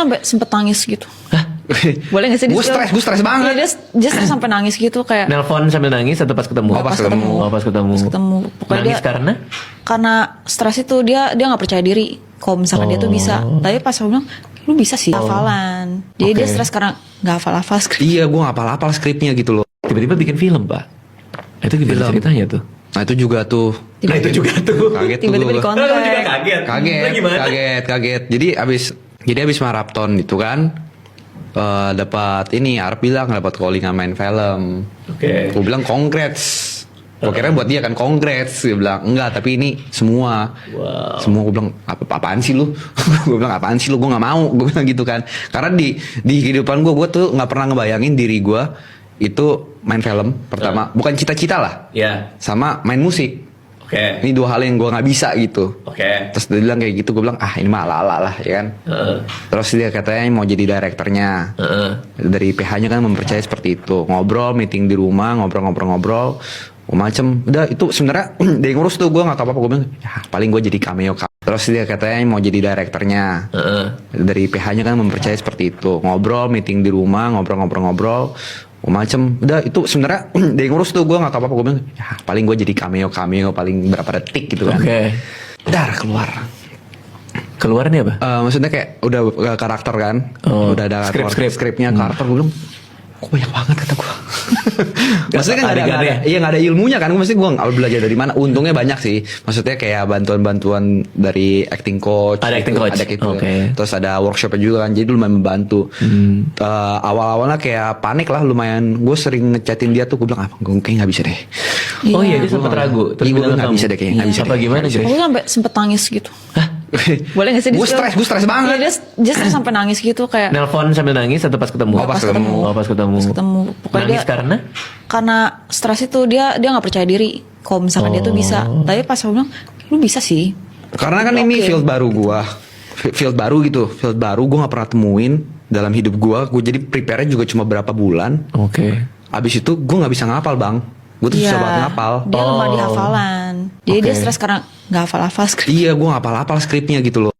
sampai sempet nangis gitu. Hah? Boleh gak sih? Gue stres banget. Iya, dia stres sampai nangis gitu kayak. Nelpon sambil nangis atau pas ketemu? Oh, pas ketemu. Oh, pas ketemu. Pas ketemu. Pokoknya Nangis dia, karena stres itu dia nggak percaya diri. Kalau misalkan dia tuh bisa. Tapi pas aku bilang, lu bisa sih hafalan. Jadi dia stres karena nggak hafal-hafal skrip. Iya, gue ngapal-hapal skripnya gitu loh. tiba-tiba bikin film, Pak. Itu gimana ceritanya tuh? Nah itu juga tuh. Nah itu juga tuh. Kaget tuh Tiba-tiba gua. di kontrak. Lu juga kaget. Kaget. Jadi abis maraton itu kan dapat ini Arab bilang dapat calling main film. Oke. Gue bilang congrats. Gue kira buat dia kan congrats. Dia bilang enggak, tapi ini semua. Wow. Semua. Gue bilang apaan sih lu? Gue bilang apaan sih lu? Gue nggak mau. Gue bilang gitu kan. Karena di kehidupan gue tuh nggak pernah ngebayangin diri gue itu main film pertama. Bukan cita-cita lah. Ya. Sama main musik. Oke. Ini dua hal yang gue nggak bisa gitu. Oke. Terus dia bilang kayak gitu, gue bilang ini mah ala-ala lah ya kan. Terus dia katanya mau jadi direkturnya. Dari PH-nya kan mempercayai seperti itu. Ngobrol, meeting di rumah, ngobrol. Macem. Udah itu sebenarnya dia ngurus tuh, gue nggak apa-apa. Gue bilang ya paling gue jadi cameo. Terus dia katanya mau jadi direkturnya. Dari PH-nya kan mempercayai seperti itu. Ngobrol, meeting di rumah, ngobrol. Macem. Udah itu sebenarnya dia ngurus tuh, gue nggak apa-apa. Gue bilang ya paling gue jadi cameo paling berapa detik gitu kan. Oke. Dar keluar. Keluar nih apa? Maksudnya kayak udah karakter kan. Oh, Udah ada skripnya karakter. Gue bilang kok banyak banget kata gue. Maksudnya kan nggak ada ilmunya kan. Maksudnya gue nggak belajar dari mana. Untungnya banyak sih. Maksudnya kayak bantuan dari acting coach. Ada acting coach. Ada gitu. Okay. Terus ada workshopnya juga kan. Jadi lumayan membantu. Awal-awalnya kayak panik lah lumayan. Gue sering ngechatin dia tuh. Gue bilang gue kayaknya nggak bisa deh. Oh iya, dia sempat ragu. Terus gue nggak bisa deh kayaknya. Nggak bisa. Apa gimana sih? Aku sampai sempet nangis gitu. Hah? Boleh gak sih? Gue stres banget. Iya, dia stres sampai nangis gitu kayak. Nelpon sambil nangis atau pas ketemu? Oh, pas ketemu. Oh, pas ketemu. Pokoknya Nangis karena stres itu dia nggak percaya diri. Kalau misalkan dia tuh bisa. Tapi pas aku bilang, lu bisa sih. Karena kan ini field baru gua. Field baru gitu. Field baru gua nggak pernah temuin dalam hidup gua. Gue jadi prepare-nya juga cuma berapa bulan. Oke. Abis itu gua nggak bisa ngapal, Bang. Gue tuh susah banget ngapal. Dia lemah di hafalan. Jadi dia stres karena nggak hafal-hafal skrip. Iya, gua ngapal-hafal skripnya gitu loh.